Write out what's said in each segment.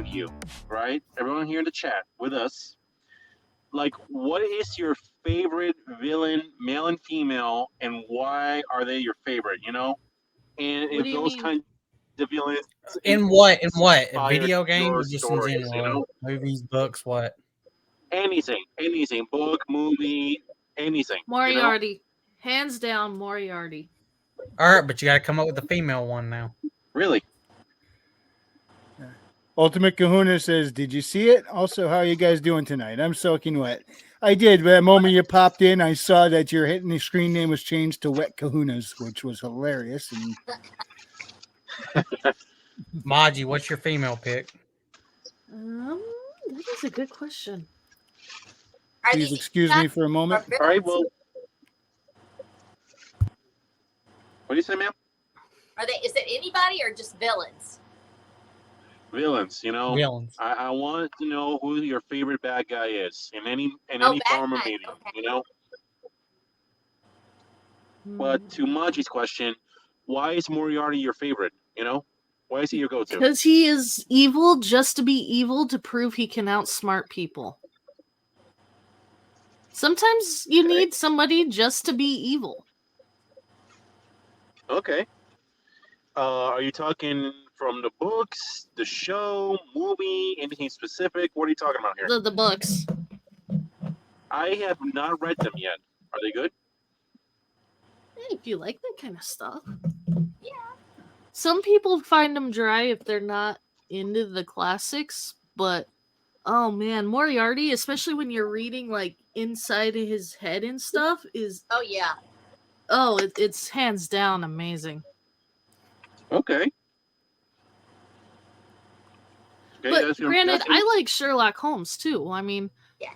of you, right? Everyone here in the chat with us. Like, what is your favorite villain, male and female, and why are they your favorite? And What if do you those mean? kinds of villains In what? In what? A inspired video game your or just in stories, general? Movies, books, what? anything, book, movie, anything. Moriarty. Hands down, Moriarty. All right, but you got to come up with a female one now. Really? Ultimate Kahuna says, "Did you see it? Also, how are you guys doing tonight? I'm soaking wet. I did. But the moment you popped in, I saw that your hitting the screen name was changed to Wet Kahunas, which was hilarious. And Maji, what's your female pick? That is a good question. please excuse me for a moment. All right. Well, what do you say, ma'am? Is it anybody or just villains? Villains. Villains. I want to know who your favorite bad guy is in any bad form or guy, medium. okay. But to Maji's question, why is Moriarty your favorite? Why is he your go-to? Because he is evil just to be evil to prove he can outsmart people. Sometimes you need somebody just to be evil. Okay. Are you talking from the books, the show, movie, anything specific? What are you talking about here? The books. I have not read them yet. Are they good? Hey, if you like that kind of stuff. Yeah. Some people find them dry if they're not into the classics, but oh man, Moriarty, especially when you're reading like inside of his head and stuff, is it's hands down amazing. Okay. But granted, I like Sherlock Holmes too. I mean,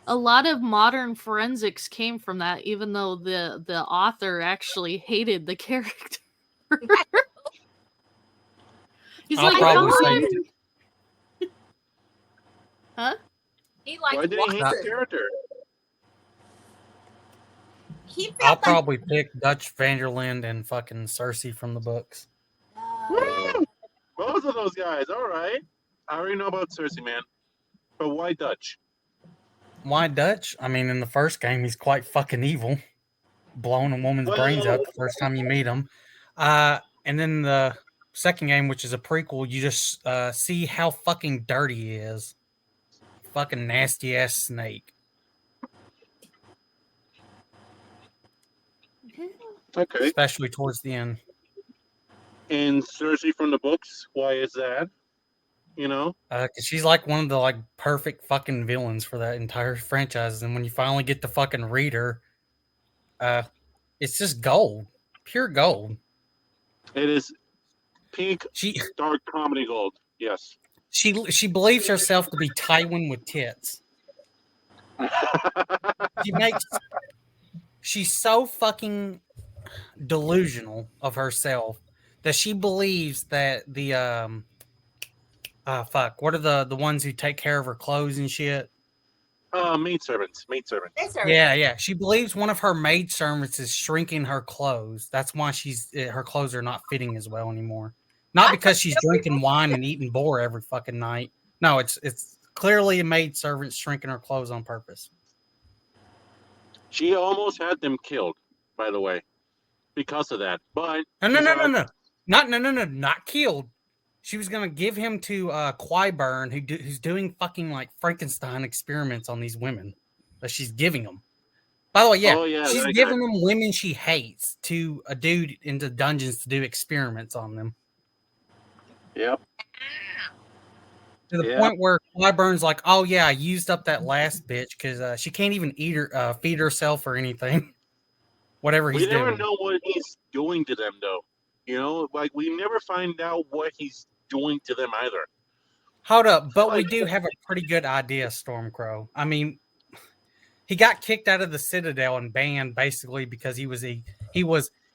a lot of modern forensics came from that, even though the author actually hated the character. He's I'll like, probably come say on. Huh? He liked Why did he hate the character? I'll probably pick Dutch Vanderland and fucking Cersei from the books. Both of those guys. All right. I already know about Cersei, man. But why Dutch? Why Dutch? I mean, in the first game, he's quite fucking evil. Blowing a woman's brains out the first time you meet him. And then the second game, which is a prequel, you just see how fucking dirty he is. Fucking nasty ass snake. Okay. Especially towards the end. And Cersei from the books, why is that? 'Cause she's like one of the like perfect fucking villains for that entire franchise, and when you finally get to fucking read her, it's just gold, pure gold. It is pink, dark comedy gold. Yes. She believes herself to be Tywin with tits. She's so fucking delusional of herself that she believes that the what are the ones who take care of her clothes and shit? Maidservants. Yeah. She believes one of her maidservants is shrinking her clothes. That's why her clothes are not fitting as well anymore. Not because she's drinking wine and eating boar every fucking night. No, it's clearly a maidservant shrinking her clothes on purpose. She almost had them killed, by the way, because of that. But no, not killed. She was gonna give him to Qyburn, who's doing fucking like Frankenstein experiments on these women that she's giving them. By the way, she's giving them women she hates to a dude into dungeons to do experiments on them. Yep. To the point where Qyburn's like, "Oh yeah, I used up that last bitch because she can't even feed herself or anything." Whatever he's doing. We never know what he's doing to them, though. Like we never find out what he's doing to them either. Hold up, but we do have a pretty good idea, Stormcrow. I mean, he got kicked out of the Citadel and banned basically because he was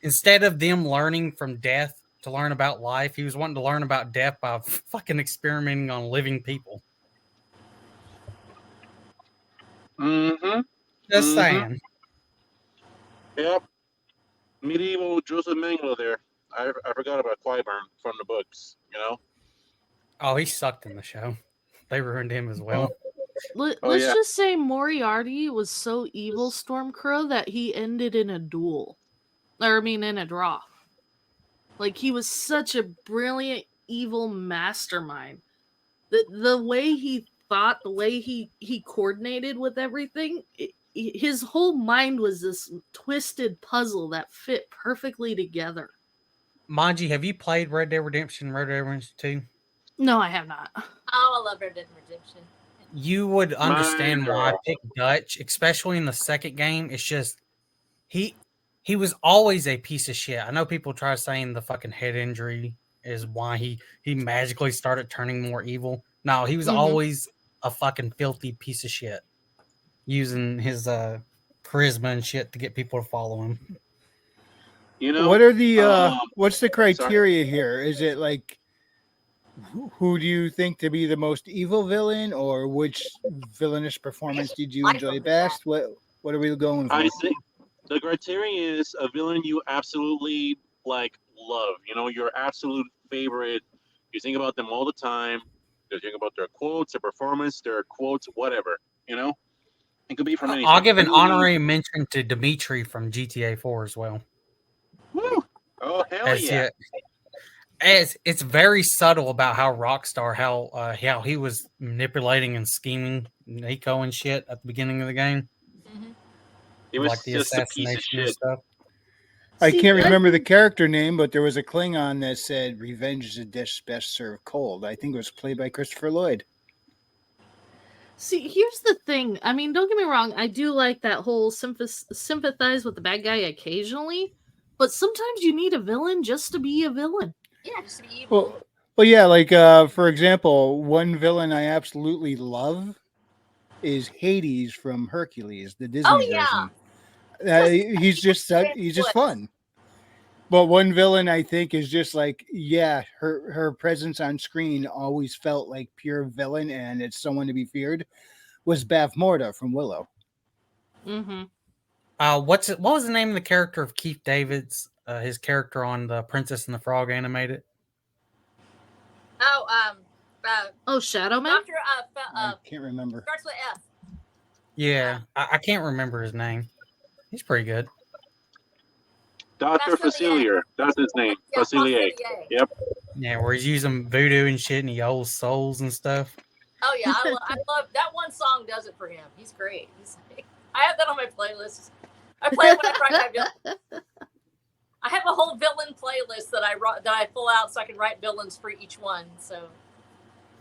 instead of them learning from death to learn about life, he was wanting to learn about death by fucking experimenting on living people. Just saying. Yep. Medieval Joseph Mengele there. I forgot about Qyburn from the books, Oh, he sucked in the show. They ruined him as well. Let's Oh, yeah. just say Moriarty was so evil, Stormcrow, that he ended in a duel. Or, I mean, in a draw. Like, he was such a brilliant, evil mastermind. The way he thought, the way he coordinated with everything, his whole mind was this twisted puzzle that fit perfectly together. Manji, have you played Red Dead Redemption, Red Dead Redemption 2? No, I have not. Oh, I love Red Dead Redemption. You would understand why I girl. picked Dutch, especially in the second game. It's just he was always a piece of shit. I know people try saying the fucking head injury is why he magically started turning more evil. No, he was Mhm. always a fucking filthy piece of shit, using his charisma and shit to get people to follow him. You know, What are the um, what's the criteria here? Is it like who do you think to be the most evil villain, or which villainous performance did you Like enjoy them, best? What are we going for? I think the criteria is a villain you absolutely like love. You know, your absolute favorite. You think about them all the time. You think about their quotes, their performance, their quotes, whatever. You know, it could be from anything. I'll give an Movie. honorary mention to Dimitri from GTA 4 as well. Woo! Oh hell As yeah! as it's very subtle about how Rockstar, how he was manipulating and scheming Nico and shit at the beginning of the game, Mhm. He was like the just a piece of assassination and shit. stuff. I See, can't I- remember the character name, but there was a Klingon that said "Revenge is a dish best served cold." I think it was played by Christopher Lloyd. See, here's the thing. I mean, don't get me wrong. I do like that whole sympathize with the bad guy occasionally, but sometimes you need a villain just to be a villain. Yeah, just to be evil. Well, yeah, like for example, one villain I absolutely love is Hades from Hercules, the Disney Oh, yeah. version. He's just fun. But one villain I think is just like, yeah, her presence on screen always felt like pure villain, and it's someone to be feared. Was Bavmorda from Willow. Mm-hmm. What was the name of the character of Keith David's his character on the Princess and the Frog animated? Oh, Oh, Shadow Man? Doctor. I can't remember. Starts with F. Yeah, I can't remember his name. He's pretty good. Dr. Facilier. That's his name. Yeah, Facilier. Facilier. Yep. Yeah, where he's using voodoo and shit, and he holds souls and stuff. Oh yeah, I love that one song. Does it for him. He's great. I have that on my playlist. I play it when I write my villain. I have a whole villain playlist that I pull out so I can write villains for each one. So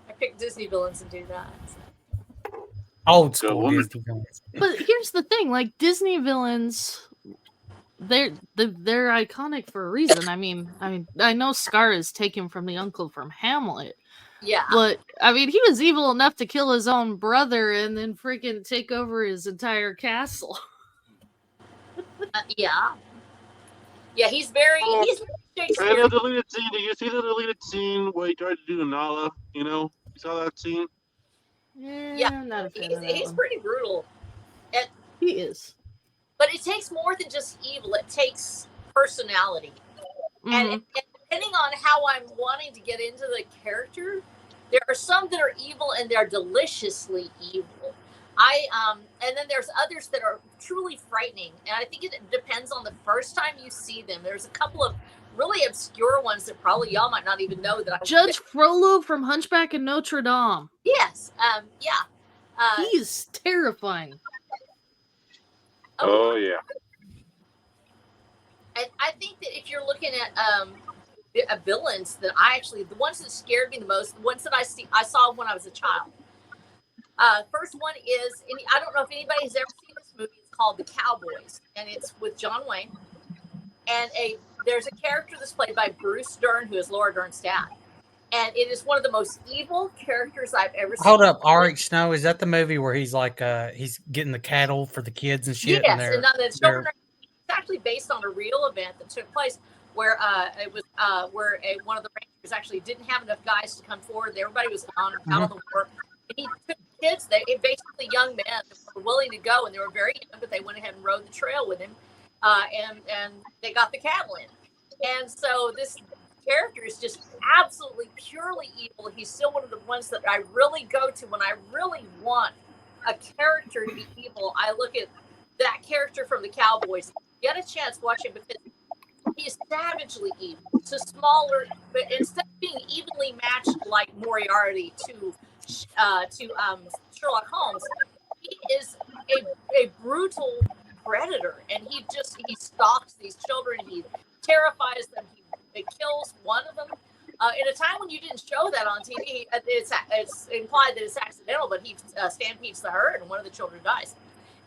I pick Disney villains and do that. So. Old school woman. Disney villains. But here's the thing, like Disney villains, they're iconic for a reason. I mean, I know Scar is taken from the uncle from Hamlet, Yeah. but I mean, he was evil enough to kill his own brother and then freaking take over his entire castle. Yeah. Yeah, he's very. He's And Shakespeare. the deleted scene. Did you see the deleted scene where he tried to do Nala? You know, you saw that scene? Yeah, I'm not a fan of that He's one. pretty brutal. He is. But it takes more than just evil. It takes personality. Mhm. And depending on how I'm wanting to get into the character, there are some that are evil and they're deliciously evil. And then there's others that are truly frightening. And I think it depends on the first time you see them. There's a couple of really obscure ones that probably y'all might not even know that. Judge Frollo from Hunchback of Notre Dame. Yes. Yeah. He's terrifying. Oh yeah. And I think that if you're looking at villains, that the ones that scared me the most, the ones that I saw when I was a child. First one is, I don't know if anybody has ever seen this movie. It's called The Cowboys, and it's with John Wayne. And there's a character that's played by Bruce Dern, who is Laura Dern's dad. And it is one of the most evil characters I've ever seen. Hold up, R.H. Snow, is that the movie where he's like he's getting the cattle for the kids and shit? Yes, and it's actually based on a real event that took place where it was where one of the rangers actually didn't have enough guys to come forward. Everybody was gone out of the war. And he took kids, basically young men that were willing to go, and they were very young, but they went ahead and rode the trail with him, and they got the cattle in. And so this character is just absolutely purely evil. He's still one of the ones that I really go to when I really want a character to be evil. I look at that character from the Cowboys. Get a chance, watch him, because he's savagely evil. It's a smaller, but instead of being evenly matched like Moriarty to Sherlock Holmes, he is a brutal predator, and he stalks these children. He terrifies them. He kills one of them. In a time when you didn't show that on TV, it's implied that it's accidental, but he stampedes the herd, and one of the children dies.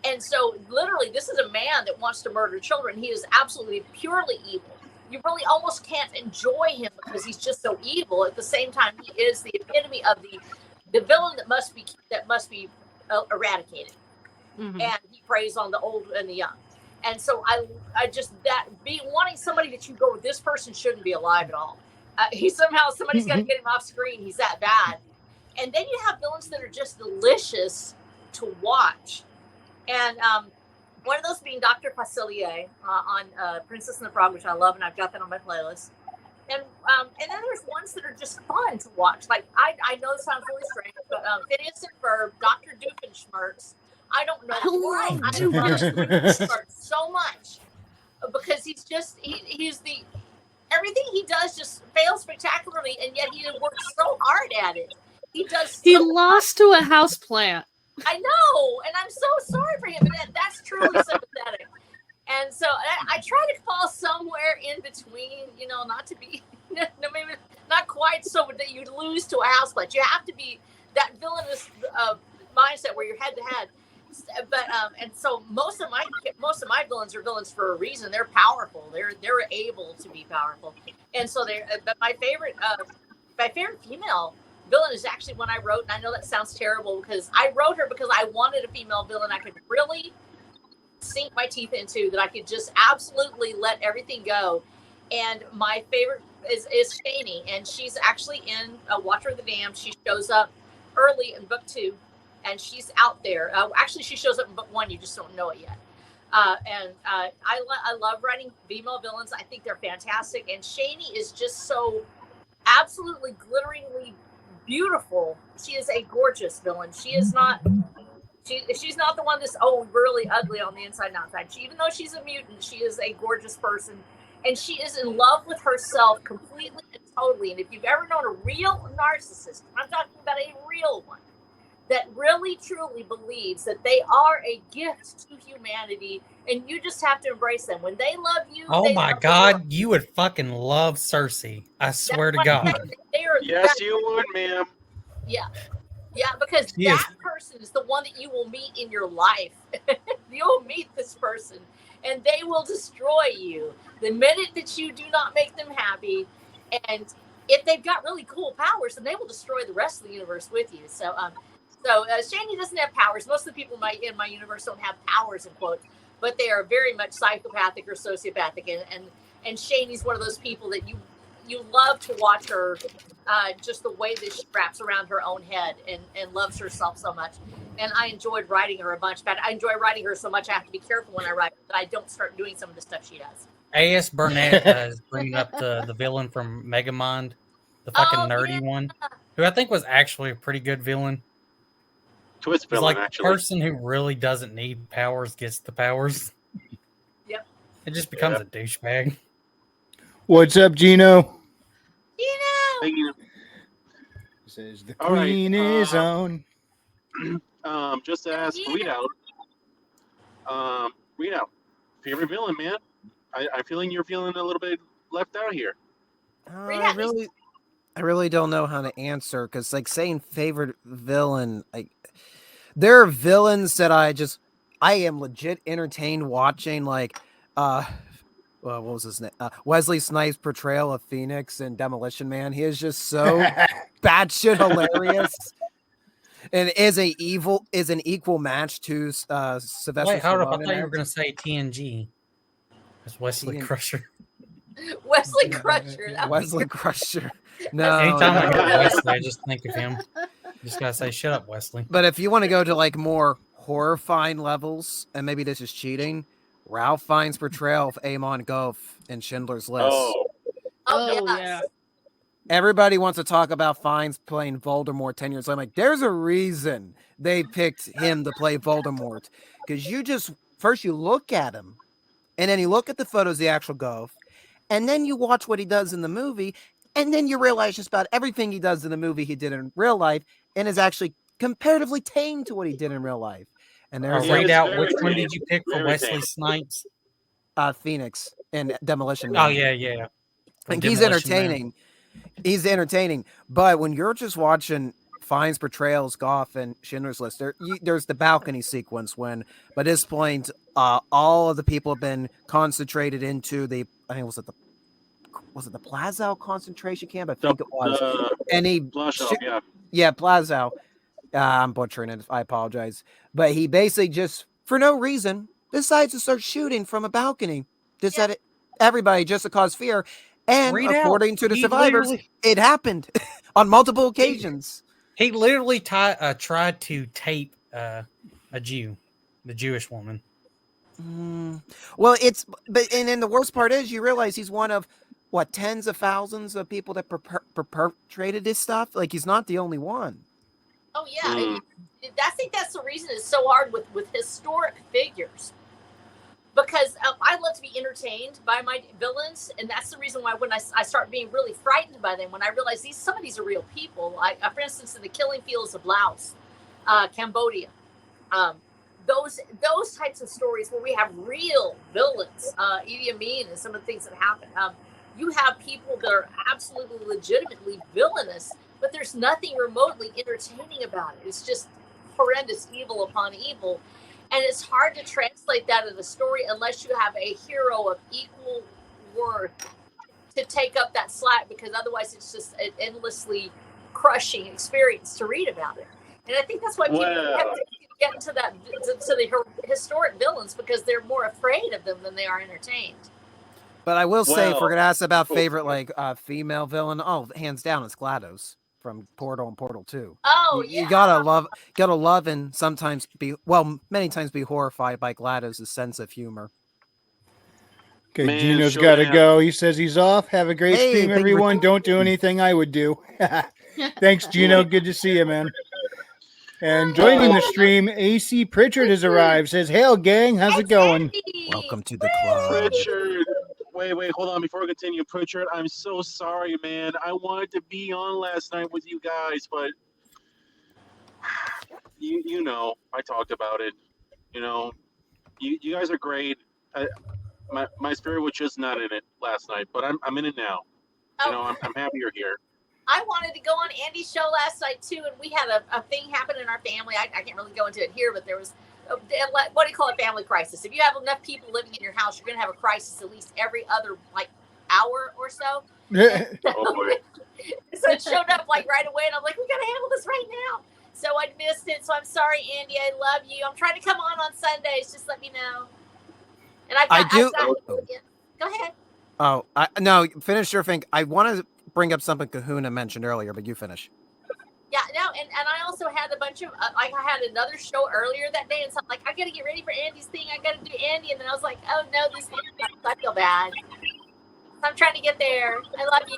And so, literally, this is a man that wants to murder children. He is absolutely purely evil. You really almost can't enjoy him because he's just so evil. At the same time, he is the epitome of the villain that must be eradicated. Mhm. And he preys on the old and the young. And so I just wanting somebody that you go, this person shouldn't be alive at all. Somebody's got to get him off screen. He's that bad. And then you have villains that are just delicious to watch. And one of those being Dr. Facilier on Princess and the Frog, which I love, and I've got that on my playlist. And then there's ones that are just fun to watch. Like I know this sounds really strange, but Phineas and Ferb, Dr. Doofenshmirtz. I don't know why. I love Doofenshmirtz so much because he's the everything he does just fails spectacularly, and yet he works so hard at it. He lost to a houseplant. I know, and I'm so sorry for him. And that's truly sympathetic. And so I try to fall somewhere in between, not to be, maybe not quite so that you lose to a houseplant. You have to be that villainous mindset where you're head to head. But and so most of my villains are villains for a reason. They're powerful. They're able to be powerful. And so but my favorite female villain is actually one I wrote, and I know that sounds terrible because I wrote her because I wanted a female villain I could really sink my teeth into, that I could just absolutely let everything go. And my favorite is Shani, and she's actually in Watcher of the Dam. She shows up early in book 2, and she's out there. Actually, she shows up in book 1. You just don't know it yet. I love writing female villains. I think they're fantastic. And Shani is just so absolutely glitteringly beautiful. She is a gorgeous villain. She is not. She's not the one that's really ugly on the inside and outside. Even though she's a mutant, she is a gorgeous person, and she is in love with herself completely and totally. And if you've ever known a real narcissist, I'm talking about a real one that really truly believes that they are a gift to humanity, and you just have to embrace them. When they love you, oh my God, you would fucking love Cersei. I swear to God. Yes, you would, ma'am. Yeah. Yeah, because person is the one that you will meet in your life. You'll meet this person, and they will destroy you the minute that you do not make them happy. And if they've got really cool powers, then they will destroy the rest of the universe with you. So, Shani doesn't have powers. Most of the people in my universe don't have powers, in quotes, but they are very much psychopathic or sociopathic. And Shani's one of those people that you love to watch her, just the way that she wraps around her own head and loves herself so much. And I enjoyed writing her a bunch, but I enjoy writing her so much I have to be careful when I write that I don't start doing some of the stuff she does. A.S. Burnett is bringing up the villain from Megamind, the fucking nerdy one, who I think was actually a pretty good villain. Twist villain, like actually. The person who really doesn't need powers gets the powers. Yep. It just becomes a douchebag. What's up, Gino? Thank you. Says the All right, queen is on. Just to ask, read out. Favorite villain, man. I'm feeling you're feeling a little bit left out here. I really don't know how to answer, because like saying favorite villain, there are villains that I am legit entertained watching, like what was his name? Wesley Snipes' portrayal of Phoenix in Demolition Man. He is just so batshit hilarious, and is an equal match to Sylvester. Wait, hold up! I Stallone thought you were going to say TNG. It's Wesley Crusher. Wesley Crusher. Wesley Crusher. No. Anytime I hear Wesley, I just think of him. Just gotta say, shut up, Wesley. But if you want to go to like more horrifying levels, and maybe this is cheating, Ralph Fiennes' portrayal of Amon Goth in Schindler's List. Oh, Oh, yes. yeah. Everybody wants to talk about Fiennes playing Voldemort 10 years later. I'm like, there's a reason they picked him to play Voldemort. Because first you look at him, and then you look at the photos, the actual Gove, and then you watch what he does in the movie, and then you realize just about everything he does in the movie he did in real life, and is actually comparatively tame to what he did in real life. And there's Yeah, Read it's out very which one tame. did you pick for Very Wesley tame. Snipes? Phoenix and Demolition Oh Man. yeah. Like, he's Demolition Man. entertaining. He's entertaining. But when you're just watching Fiennes' portrayals, Goff and Schindler's List, there's the balcony sequence when, by this point, all of the people have been concentrated into I think was it the Plazow concentration camp? I think it was. And he Plaszow, yeah, Plazow. I'm butchering it. I apologize. But he basically just, for no reason, decides to start shooting from a balcony. Just at everybody just to cause fear. And Read out. according to the He survivors, literally- it happened on multiple occasions. He literally tried to tape a Jew, the Jewish woman. Well, and then the worst part is you realize he's one of tens of thousands of people that perpetrated this stuff. Like, he's not the only one. Oh yeah, I think that's the reason it's so hard with historic figures, because I love to be entertained by my villains, and that's the reason why when I start being really frightened by them, when I realize some of these are real people. Like, for instance, in the Killing Fields of Laos, Cambodia, those types of stories where we have real villains, Idi Amin and some of the things that happen. You have people that are absolutely legitimately villainous, but there's nothing remotely entertaining about it. It's just horrendous evil upon evil. And it's hard to translate that in a story unless you have a hero of equal worth to take up that slack, because otherwise it's just an endlessly crushing experience to read about it. And I think that's why people have to get into the historic villains, because they're more afraid of them than they are entertained. But I will say, if we're gonna ask about favorite female villain, hands down, it's GLaDOS from Portal and Portal 2. Oh, you gotta love, and sometimes many times be horrified by GLaDOS' sense of humor. Okay, Man, Gino's show got to down. go. He says he's off. Have a great Hey, stream, thank you for- everyone. Don't do anything I would do. Thanks, Gino. Good to see you, man. And joining the stream, AC Pritchard has arrived. Says, "Hail, gang. How's it going?" Welcome to the club. Pritchard. Wait, hold on. Before we continue, Pritchard, I'm so sorry, man. I wanted to be on last night with you guys, but you know, I talked about it. You know, you guys are great. My spirit was just not in it last night, but I'm in it now. You know, I'm happy you're here. I wanted to go on Andy's show last night too, and we had a thing happen in our family. I can't really go into it here, but there was what do you call it? Family crisis. If you have enough people living in your house, you're going to have a crisis at least every other hour or so. Oh, boy. So it showed up right away, and I'm like, we got to handle this right now. So I missed it. So I'm sorry, Andy. I love you. I'm trying to come on Sundays. Just let me know. And go ahead. Oh, no, finish your thing. I want to bring up something Kahuna mentioned earlier, but you finish. Yeah, no, and I also had a bunch of, I had another show earlier that day, and so I'm like, I got to get ready for Andy's thing. I got to do Andy. And then I was like, oh, no, this thing, I feel bad. So I'm trying to get there. I love you.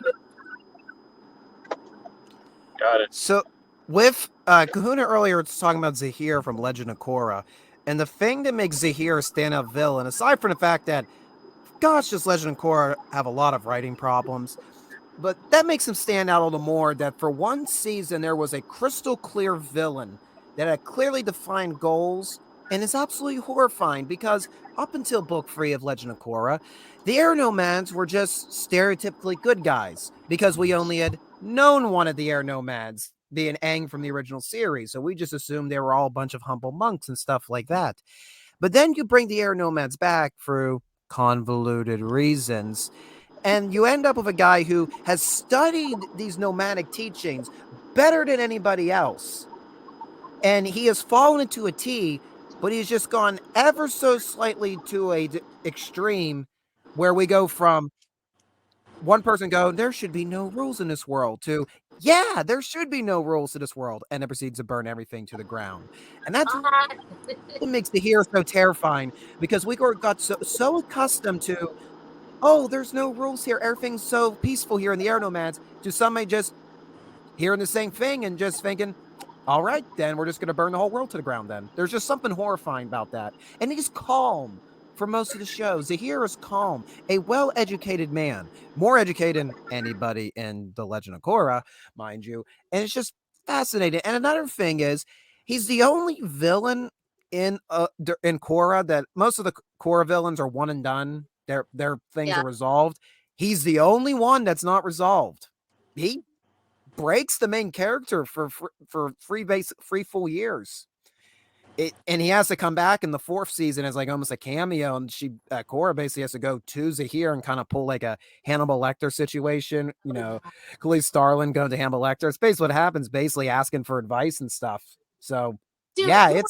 Got it. So with Kahuna earlier was talking about Zahir from Legend of Korra, and the thing that makes Zahir a standout villain, aside from the fact that, gosh, just Legend of Korra have a lot of writing problems, but that makes him stand out all the more that for one season there was a crystal clear villain that had clearly defined goals and is absolutely horrifying, because up until book 3 of Legend of Korra, the Air Nomads were just stereotypically good guys, because we only had known one of the Air Nomads, being Aang from the original series, so we just assumed they were all a bunch of humble monks and stuff like that. But then you bring the Air Nomads back through convoluted reasons, and you end up with a guy who has studied these nomadic teachings better than anybody else, and he has fallen into a T, but he's just gone ever so slightly to a extreme where we go from one person go, there should be no rules in this world, to, yeah, there should be no rules to this world, and it proceeds to burn everything to the ground. And that's what makes the hero so terrifying, because we got so accustomed to oh, there's no rules here. Everything's so peaceful here in the Air Nomads. To somebody just hearing the same thing and just thinking, all right, then we're just going to burn the whole world to the ground then. There's just something horrifying about that. And he's calm for most of the show. Zahir is calm, a well-educated man, more educated than anybody in The Legend of Korra, mind you. And it's just fascinating. And another thing is, he's the only villain in Korra that most of the Korra villains are one and done. Their things Yeah. are resolved. He's the only one that's not resolved. He breaks the main character for three full years. And he has to come back in the 4th season as like almost a cameo, and Korra basically has to go to Zahir and kind of pull like a Hannibal Lecter situation, you know, Khalees Starlin going to Hannibal Lecter. It's basically what happens, basically asking for advice and stuff. So Dude, yeah,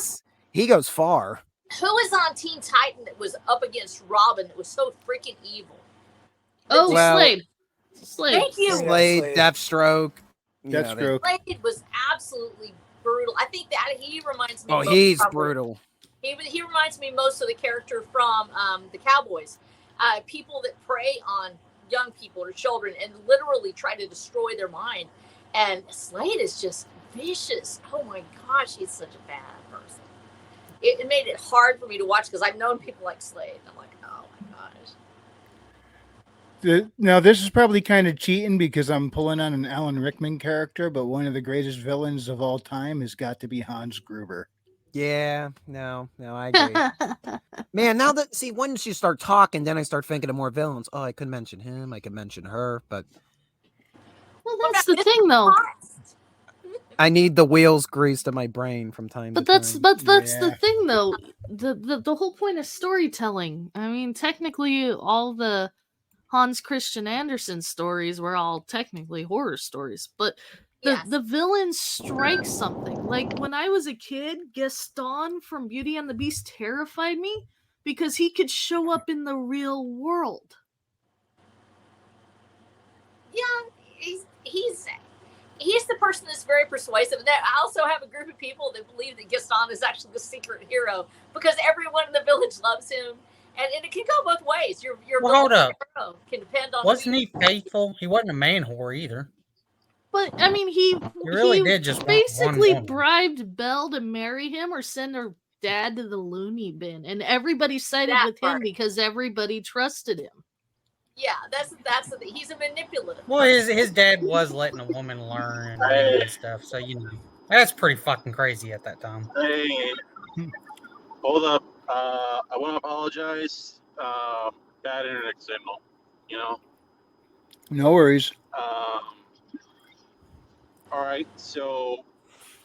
he goes far. Who was on Teen Titan that was up against Robin that was so freaking evil? Oh, Well, Slade. Thank you. Slade, Slade. Deathstroke. you know, they- Deathstroke. Slade was absolutely brutal. I think that he reminds me. Oh, most he's probably- brutal. He reminds me most of the character from the Cowboys. People that prey on young people or children and literally try to destroy their mind. And Slade is just vicious. Oh my gosh, he's such a bad person. It made it hard for me to watch because I've known people like Slade. I'm like, oh my gosh. Now, this is probably kind of cheating because I'm pulling on an Alan Rickman character, but one of the greatest villains of all time has got to be Hans Gruber. Yeah, no, I agree. Man, now that once you start talking, then I start thinking of more villains. Oh, I could mention him, I could mention her, but Well, that's the thing, though. I need the wheels greased in my brain from time But to that's time. that's Yeah. the thing, though. The whole point of storytelling. I mean, technically, all the Hans Christian Andersen stories were all technically horror stories, but Yes. the villains strike something. Like when I was a kid, Gaston from Beauty and the Beast terrified me because he could show up in the real world. Yeah, he's the person that's very persuasive. And I also have a group of people that believe that Gaston is actually the secret hero because everyone in the village loves him. And it can go both ways. Your Well, hold villain up. hero can depend on Wasn't he faithful? He wasn't a man whore either. But I mean, he really did just want one basically woman. bribed Belle to marry him or send her dad to the loony bin, and everybody sided That with him part. because everybody trusted him. Yeah, that's the thing. He's a manipulative. Well, his dad was letting a woman learn and stuff, so you know that's pretty fucking crazy at that time. Hey, hold up. I want to apologize. Bad internet signal. You know. No worries. All right. So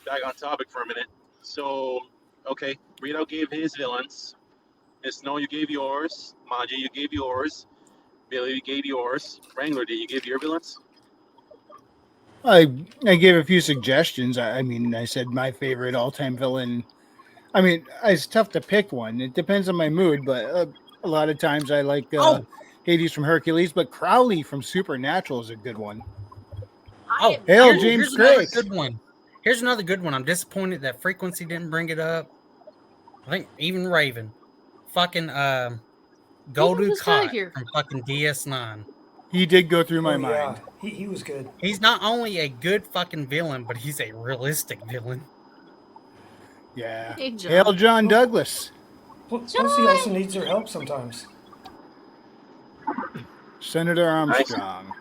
back on topic for a minute. So okay, Rito gave his villains. Miss Snow, you gave yours. Maji, you gave yours. Billy, you gave yours. Wrangler, did you give your villains? I gave a few suggestions. I mean, I said my favorite all-time villain. I mean, it's tough to pick one. It depends on my mood, but a lot of times I like Hades from Hercules, but Crowley from Supernatural is a good one. I am Hell, not- James here's another Craig. good one. Here's another good one. I'm disappointed that Frequency didn't bring it up. I think even Raven, fucking Goldu this guy Kott here? from fucking DS9. He did go through my Oh, yeah. mind. He was good. He's not only a good fucking villain, but he's a realistic villain. Yeah. Hey, John. Hail John Douglas. Plus, he also needs your help sometimes. Senator Armstrong.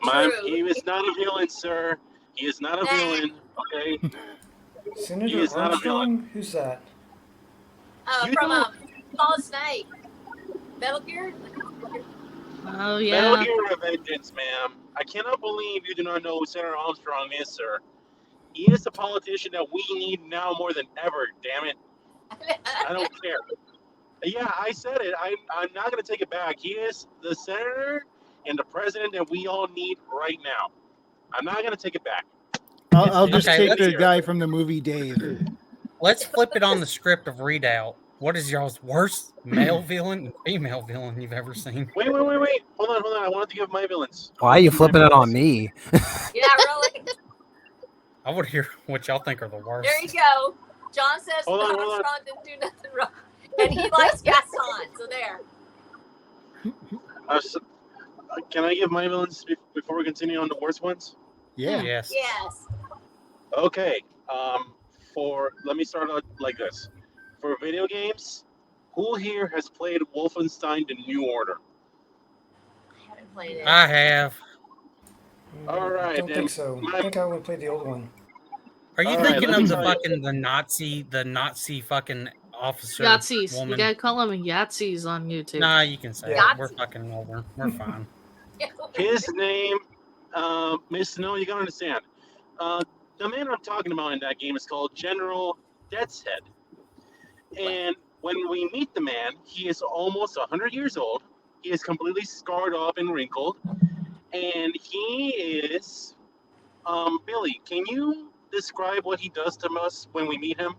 True. He is not a villain, sir. He is not a villain. Okay. He Senator is not a Armstrong? Who's that? You from don't- Solid Snake. Metal Gear? Oh Metal yeah. Gear Revengeance, ma'am. I cannot believe you do not know who Senator Armstrong is, sir. He is the politician that we need now more than ever. Damn it! I don't care. Yeah, I said it. I'm not going to take it back. He is the senator and the president that we all need right now. I'm not going to take it back. I'll just Okay, take let's the hear guy from the movie Dave. Let's flip it on the script of Readout. What is y'all's worst male villain and female villain you've ever seen? Wait. Hold on. I wanted to give my villains. Why are you flipping it on me? Yeah, really? I would hear what y'all think are the worst. There you go. John says Hold on. Armstrong didn't do nothing wrong. And he likes Gaston, so there. s- can I give my villains before we continue on the worst ones? Yeah. Yes. Yes. Okay. Let me start out like this. For video games, who here has played Wolfenstein: The New Order? I haven't played it. I have. All right, Don't then. think so. I think I only played the old one. Are you All right, thinking let me of the tell you. fucking the Nazi fucking officer Yahtzees. woman? You gotta call them Yahtzees on YouTube. Nah, you can say Yeah. it. We're fucking over. We're fine. His name, Miss Snow, you gotta understand. The man I'm talking about in that game is called General Death's Head. And when we meet the man, he is almost 100 years old. He is completely scarred up and wrinkled. And he is, Billy, can you describe what he does to us when we meet him?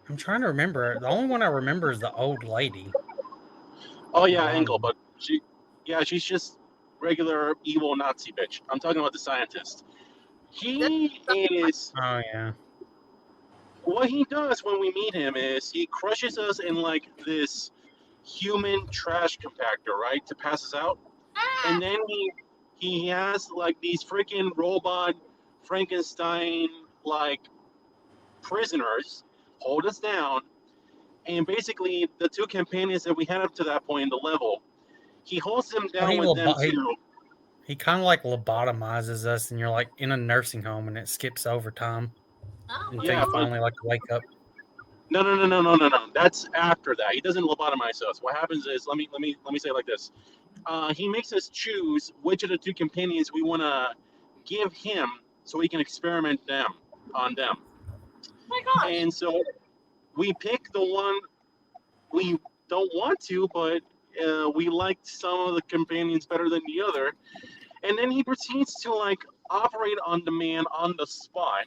I'm trying to remember. The only one I remember is the old lady. Oh, yeah, Engel, but she's just regular evil Nazi bitch. I'm talking about the scientist. He is. Oh yeah. What he does when we meet him is he crushes us in like this human trash compactor, right, to pass us out, and then he has like these freaking robot Frankenstein like prisoners hold us down, and basically the two companions that we had up to that point in the level, he holds them down he with will them bu- he- too. He kind of like lobotomizes us, and you're like in a nursing home, and it skips over time Oh, until Yeah, you but- finally like wake up. No. That's after that. He doesn't lobotomize us. What happens is, let me say it like this. He makes us choose which of the two companions we want to give him, so we can experiment on them. oh my gosh. And so we pick the one we don't want to, but we liked some of the companions better than the other. And then he proceeds to like operate on the man on the spot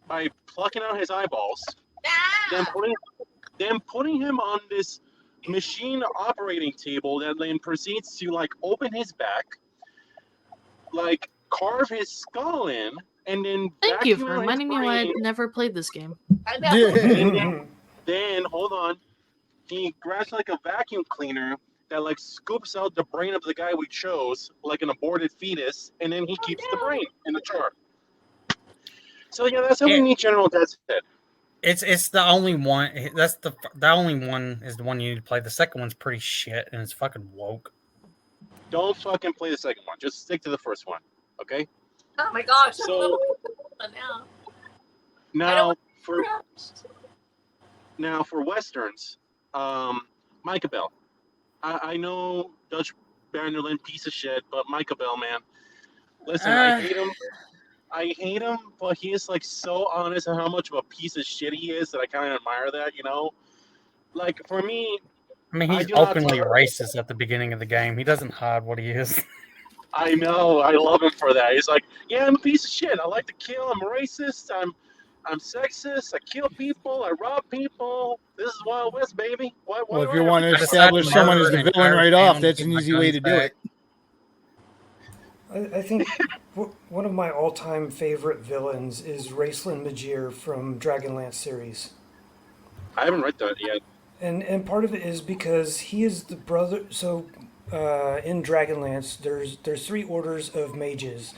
by plucking out his eyeballs, then putting him on this machine operating table that then proceeds to like open his back, like carve his skull in, and then Thank you vacuum for out his reminding me why I'd brain. never played this game. I know. Then hold on, he grabs like a vacuum cleaner that like scoops out the brain of the guy we chose, like an aborted fetus, and then he keeps the no. brain in the jar. So yeah, that's how we Yeah. meet General Death's Head. It's the only one. That's the only one is the one you need to play. The second one's pretty shit, and it's fucking woke. Don't fucking play the second one. Just stick to the first one, okay? Oh my gosh. So now. now for westerns, Micah Bell. I know Dutch Vanderlyn, piece of shit, but Micah Bell, man. Listen, I hate him. I hate him, but he is like so honest on how much of a piece of shit he is that I kind of admire that, you know? Like for me, I mean, I he's do not openly talk- racist at the beginning of the game. He doesn't hide what he is. I know, I love him for that. He's like, yeah, I'm a piece of shit. I like to kill. I'm racist. I'm sexist. I kill people. I rob people. This is Wild West, baby. Well, if you want to I decided establish to someone as murder the an villain entire right off, town to that's get an my easy way guns to do back. it. I think one of my all-time favorite villains is Raceland Majir from Dragonlance series. I haven't read that yet. And part of it is because he is the brother. So in Dragonlance, there's 3 orders of mages.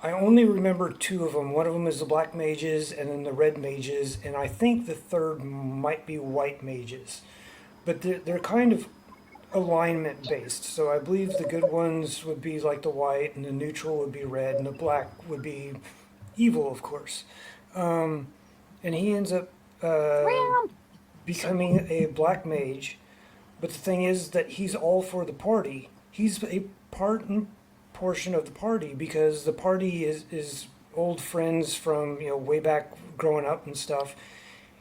I only remember 2 of them. One of them is the black mages, and then the red mages, and I think the third might be white mages. But they're kind of alignment based. So I believe the good ones would be like the white, and the neutral would be red, and the black would be evil, of course. And he ends up becoming a black mage. But the thing is that he's all for the party. He's a part and portion of the party because the party is old friends from way back growing up and stuff.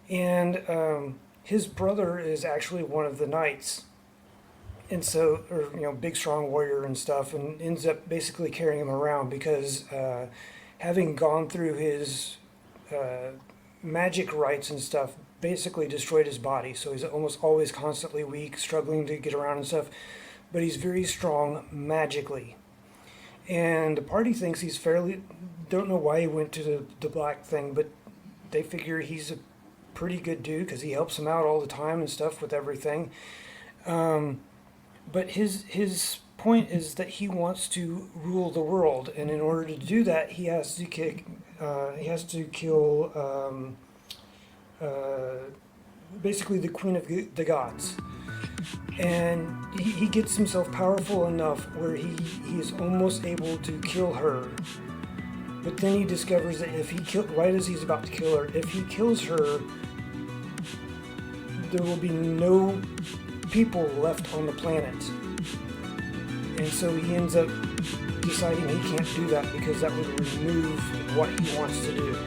And his brother is actually one of the knights. And so, or big strong warrior and stuff, and ends up basically carrying him around because having gone through his magic rites and stuff basically destroyed his body. So he's almost always constantly weak, struggling to get around and stuff. But he's very strong magically. And the party thinks don't know why he went to the black thing, but they figure he's a pretty good dude because he helps him out all the time and stuff with everything. But his point is that he wants to rule the world, and in order to do that, he has to kill basically the queen of the gods. And he gets himself powerful enough where he is almost able to kill her. But then he discovers that right as he's about to kill her, if he kills her, there will be no people left on the planet. And so he ends up deciding he can't do that because that would remove what he wants to do.